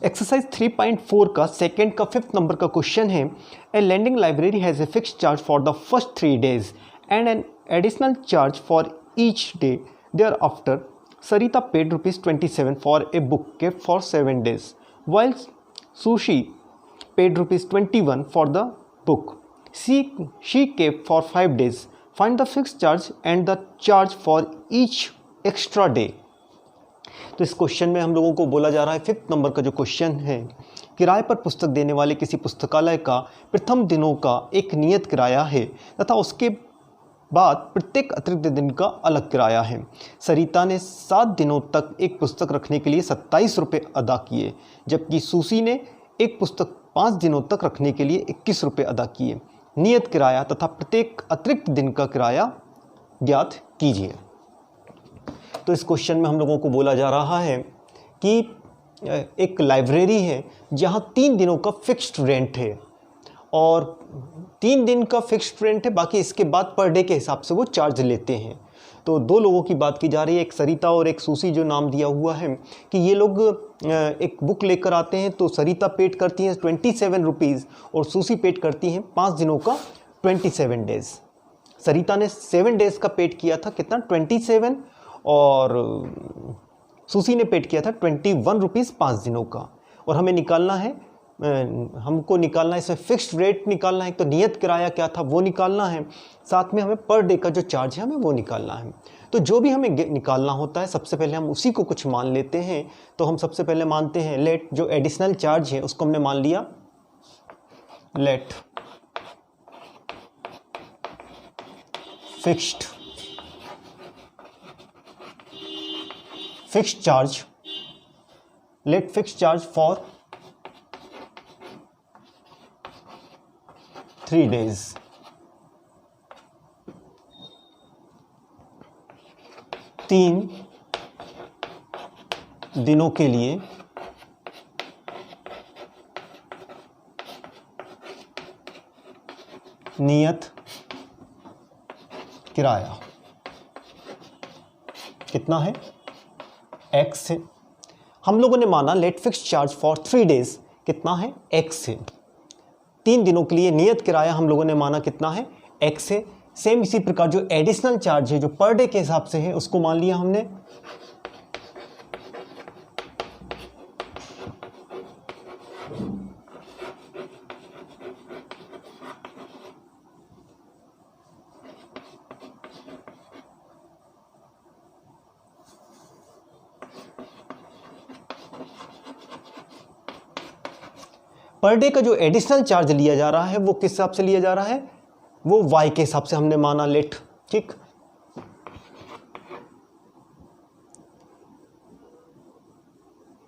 Exercise 3.4 का second का 5th number का क्वेश्चन है। A lending library has a fixed charge for the first 3 days and an additional charge for each day thereafter Sarita paid ₹27 for a book kept for 7 days while Sushi paid ₹21 for the book she kept for 5 days. Find the fixed charge and the charge for each extra day. तो इस question में हम लोगों को बोला जा रहा है 5th नंबर का जो क्वेश्चन है, किराए पर पुस्तक देने वाले किसी पुस्तकालय का प्रथम दिनों का एक नियत किराया है तथा उसके बाद प्रत्येक अतिरिक्त दिन का अलग किराया है। सरिता ने 7 दिनों तक एक पुस्तक रखने के लिए ₹27 अदा किए, जबकि सुसी ने एक पुस्तक 5 दिनों तक रखने के लिए ₹21 अदा किए। नियत किराया तथा प्रत्येक अतिरिक्त दिन का किराया ज्ञात कीजिए। तो इस क्वेश्चन में हम लोगों को बोला जा रहा है कि एक लाइब्रेरी है जहां 3 दिनों का फिक्स्ड रेंट है और 3 दिन का फिक्स्ड रेंट है, बाकी इसके बाद पर डे के हिसाब से वो चार्ज लेते हैं। तो 2 लोगों की बात की जा रही है, एक सरिता और एक सुसी, जो नाम दिया हुआ है कि ये लोग एक बुक लेकर आते हैं। तो सरिता पेड करती हैं ₹27 और सुसी पेड करती हैं 5 दिनों का 27 डेज़। सरिता ने 7 डेज़ का पेड किया था, कितना 27, और सुसी ने पेड किया था ₹21 5 दिनों का। और हमें निकालना है, हमको निकालना है इसमें फिक्स्ड रेट निकालना है, तो नियत किराया क्या था वो निकालना है, साथ में हमें पर डे का जो चार्ज है हमें वो निकालना है। तो जो भी हमें निकालना होता है सबसे पहले हम उसी को कुछ मान लेते हैं। तो हम सबसे पहले मानते हैं लेट, जो एडिशनल चार्ज है उसको हमने मान लिया late fixed charge, late fixed charge for 3 days। तीन दिनों के लिए नियत किराया कितना है, X है। हम लोगों ने माना late fixed charge for 3 days कितना है, X है। 3 दिनों के लिए नियत किराया हम लोगों ने माना कितना है, X है। सेम इसी प्रकार जो एडिशनल चार्ज है जो पर डे के हिसाब से है उसको मान लिया हमने पर डे का जो एडिशनल चार्ज लिया जा रहा है वो किस हिसाब से लिया जा रहा है, वो y के हिसाब से हमने माना लेट, ठीक।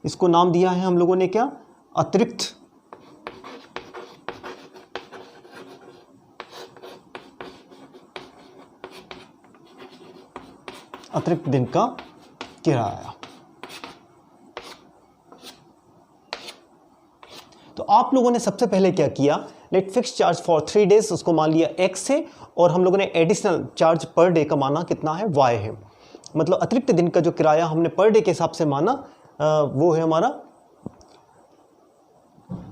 इसको नाम दिया है हम लोगों ने क्या, अतिरिक्त दिन का किराया। तो आप लोगों ने सबसे पहले क्या किया, late fix charge for 3 days उसको मान लिया X है, और हम लोगों ने एडिशनल चार्ज पर डे का माना कितना है, Y है। मतलब अतिरिक्त दिन का जो किराया हमने पर डे के हिसाब से माना वो है हमारा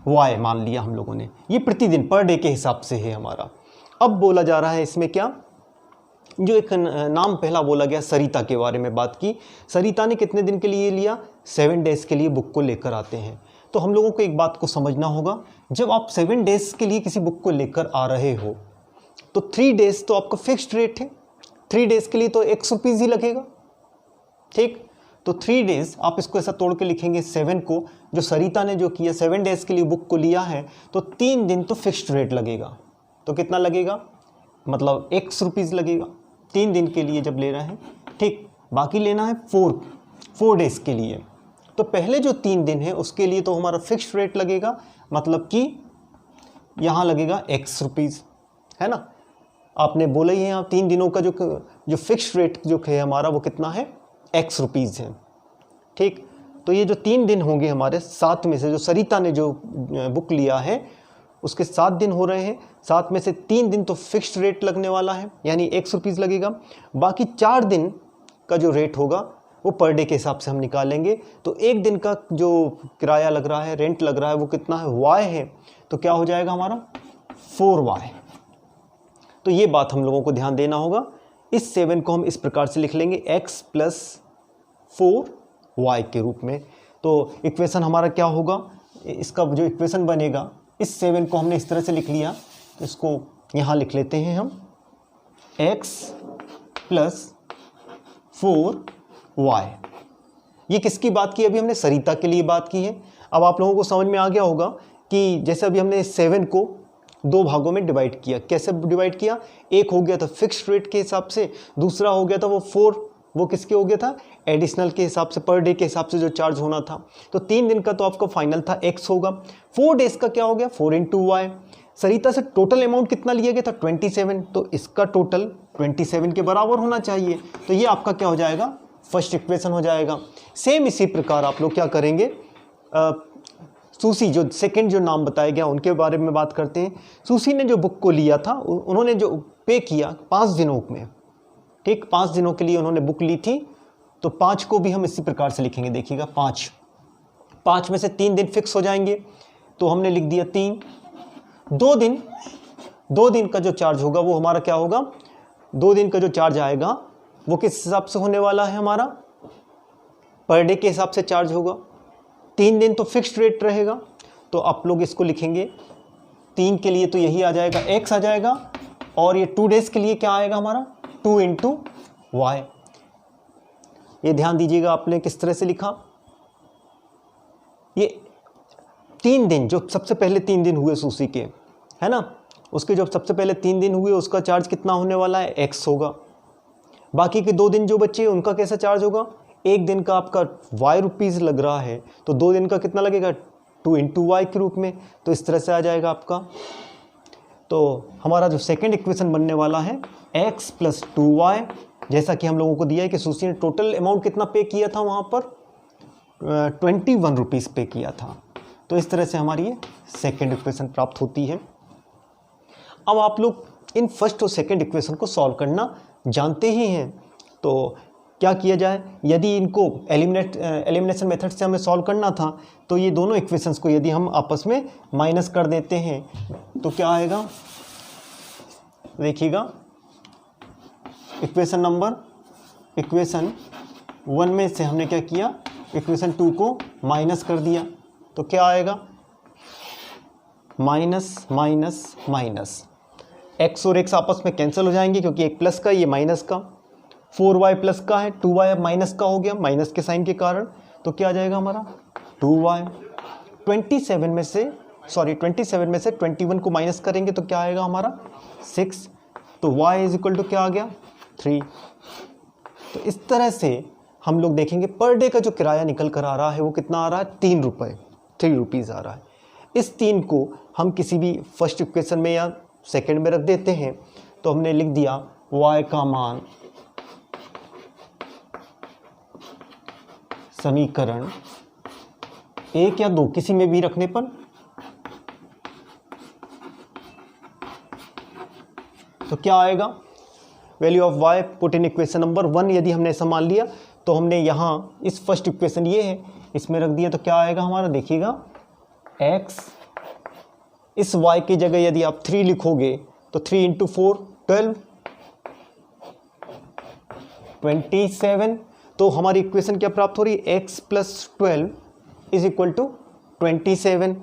Y मान लिया हम लोगों ने। ये प्रतिदिन पर डे के हिसाब से है हमारा। अब बोला जा रहा है इसमें क्या, जो एक नाम पहला बोला गया सरिता के बारे में बात की। सरिता ने कितने दिन के लिए लिया, 7 days के लिए बुक को लेकर आते हैं। तो हम लोगों को एक बात को समझना होगा, जब आप 7 days के लिए किसी बुक को लेकर आ रहे हो तो 3 days तो आपका फिक्स्ड रेट है, 3 days के लिए तो ₹X ही लगेगा, ठीक। तो 3 days आप इसको ऐसा तोड़ के लिखेंगे 7 को, जो सरिता ने जो किया 7 days के लिए बुक को लिया है, तो 3 दिन तो फिक्स्ड रेट लगेगा। तो कितना लगेगा, मतलब ₹X लगेगा 3 दिन के लिए जब ले रहे हैं, ठीक। बाकी लेना है 4 days के लिए। तो पहले जो 3 दिन है उसके लिए तो हमारा फिक्स्ड रेट लगेगा, मतलब कि यहाँ लगेगा ₹X, है ना। आपने बोला ही है यहाँ 3 दिनों का जो फिक्स्ड रेट जो है हमारा वो कितना है, ₹X है, ठीक। तो ये जो 3 दिन होंगे हमारे 7 में से, जो सरिता ने जो बुक लिया है उसके 7 दिन हो रहे हैं, 7 में से 3 दिन तो फिक्स्ड रेट लगने वाला है, यानी ₹X लगेगा। बाकी 4 दिन का जो रेट होगा वो पर डे के हिसाब से हम निकालेंगे। तो एक दिन का जो किराया लग रहा है, रेंट लग रहा है, वो कितना है, y है, तो क्या हो जाएगा हमारा 4y। तो ये बात हम लोगों को ध्यान देना होगा। इस 7 को हम इस प्रकार से लिख लेंगे x प्लस 4y के रूप में। तो इक्वेशन हमारा क्या होगा, इसका जो इक्वेशन बनेगा, इस 7 को हमने इस तरह से लिख लिया, तो इसको यहाँ लिख लेते हैं हम x प्लस 4y। ये किसकी बात की, अभी हमने सरिता के लिए बात की है। अब आप लोगों को समझ में आ गया होगा कि जैसे अभी हमने 7 को 2 भागों में डिवाइड किया। कैसे डिवाइड किया, एक हो गया था फिक्स्ड रेट के हिसाब से, दूसरा हो गया था वो 4, वो किसके हो गया था, एडिशनल के हिसाब से, पर डे के हिसाब से जो चार्ज होना था। तो 3 दिन का तो आपका फाइनल था x होगा, 4 डेज का क्या हो गया 4 × y। सरिता से टोटल अमाउंट कितना लिया गया था 27, तो इसका टोटल 27 के बराबर होना चाहिए। तो ये आपका क्या हो जाएगा, फर्स्ट इक्वेशन हो जाएगा। सेम इसी प्रकार आप लोग क्या करेंगे, सूसी जो सेकंड जो नाम बताया गया उनके बारे में बात करते हैं। सूसी ने जो बुक को लिया था, उन्होंने जो पे किया 5 दिनों में, ठीक 5 दिनों के लिए उन्होंने बुक ली थी। तो 5 को भी हम इसी प्रकार से लिखेंगे, देखिएगा 5 में से 3 दिन फिक्स हो जाएंगे, तो हमने लिख दिया 3। 2 दिन का जो चार्ज होगा वो हमारा क्या होगा, 2 दिन का जो चार्ज आएगा वो किस हिसाब से होने वाला है, हमारा पर डे के हिसाब से चार्ज होगा। 3 दिन तो फिक्स्ड रेट रहेगा, तो आप लोग इसको लिखेंगे 3 के लिए तो यही आ जाएगा x आ जाएगा, और ये 2 डेज के लिए क्या आएगा हमारा 2 × y। ये ध्यान दीजिएगा आपने किस तरह से लिखा। ये 3 दिन जो सबसे पहले 3 दिन हुए सूसी के, है ना, उसके जो सबसे पहले 3 दिन हुए उसका चार्ज कितना होने वाला है, x होगा। बाकी के 2 दिन जो बचे उनका कैसा चार्ज होगा, एक दिन का आपका y रुपीज़ लग रहा है, तो 2 दिन का कितना लगेगा 2 × y के रूप में। तो इस तरह से आ जाएगा आपका। तो हमारा जो सेकंड इक्वेशन बनने वाला है x प्लस 2y, जैसा कि हम लोगों को दिया है कि सूसी ने टोटल अमाउंट कितना पे किया था, वहाँ पर 21 रुपीज़ पे किया था। तो इस तरह से हमारी ये सेकंड इक्वेशन प्राप्त होती है। अब आप लोग इन फर्स्ट और सेकंड इक्वेशन को सॉल्व करना जानते ही हैं, तो क्या किया जाए, यदि इनको एलिमिनेशन मेथड से हमें सॉल्व करना था, तो ये दोनों इक्वेशंस को यदि हम आपस में माइनस कर देते हैं तो क्या आएगा, देखिएगा इक्वेशन 1 में से हमने क्या किया, इक्वेशन 2 को माइनस कर दिया, तो क्या आएगा माइनस माइनस माइनस, x और x आपस में कैंसिल हो जाएंगे क्योंकि एक प्लस का ये माइनस का, 4y प्लस का है, 2y अब माइनस का हो गया माइनस के साइन के कारण, तो क्या आ जाएगा हमारा 2y। 27 में से 21 को माइनस करेंगे तो क्या आएगा हमारा 6, तो y इज इक्वल टू क्या आ गया 3। तो इस तरह से हम लोग देखेंगे पर डे का जो किराया निकल कर आ रहा है वो कितना आ रहा है 3 रुपीज़ आ रहा है। इस 3 को हम किसी भी फर्स्ट इक्वेशन में या सेकंड में रख देते हैं, तो हमने लिख दिया y का मान समीकरण 1 या 2 किसी में भी रखने पर, तो क्या आएगा, value of y put in equation number 1 यदि हमने ऐसा मान लिया, तो हमने यहाँ इस फर्स्ट इक्वेशन ये है इसमें रख दिया, तो क्या आएगा हमारा, देखिएगा x, इस y की जगह यदि आप 3 लिखोगे तो 3 × 4 27, तो हमारी इक्वेशन क्या प्राप्त हो रही है, x प्लस 12 इज इक्वल टू 27।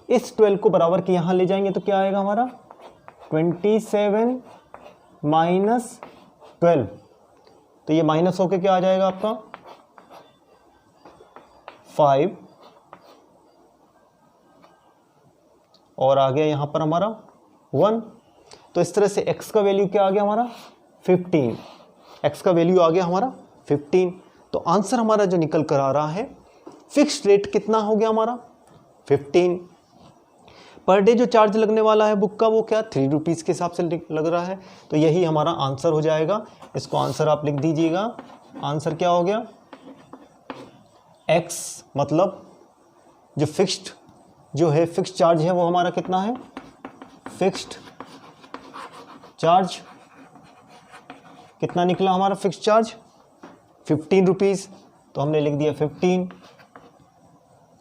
इस 12 को बराबर के यहाँ ले जाएंगे तो क्या आएगा हमारा 27 माइनस 12, तो ये माइनस होके क्या आ जाएगा आपका 5, और आ गया यहाँ पर हमारा 1। तो इस तरह से x का वैल्यू क्या आ गया हमारा 15, x का वैल्यू आ गया हमारा 15। तो आंसर हमारा जो निकल कर आ रहा है, फिक्स्ड रेट कितना हो गया हमारा 15। पर डे जो चार्ज लगने वाला है बुक का वो क्या 3 रुपीज़ के हिसाब से लग रहा है, तो यही हमारा आंसर हो जाएगा। इसको आंसर आप लिख दीजिएगा, आंसर क्या हो गया x, मतलब जो फिक्स्ड चार्ज है वो हमारा कितना है, फिक्स्ड चार्ज कितना निकला हमारा फिक्स्ड चार्ज 15 रुपीज़, तो हमने लिख दिया 15।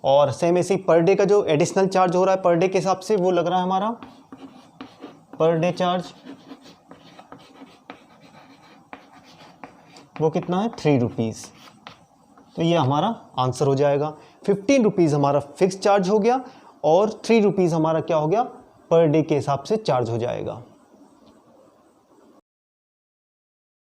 और सेम ऐसे ही पर डे का जो एडिशनल चार्ज हो रहा है पर डे के हिसाब से वो लग रहा है हमारा पर डे चार्ज, वो कितना है 3 रुपीज़। तो ये हमारा आंसर हो जाएगा। 15 रुपीज़ हमारा फिक्स चार्ज हो गया और 3 रुपीज़ हमारा क्या हो गया पर डे के हिसाब से चार्ज हो जाएगा।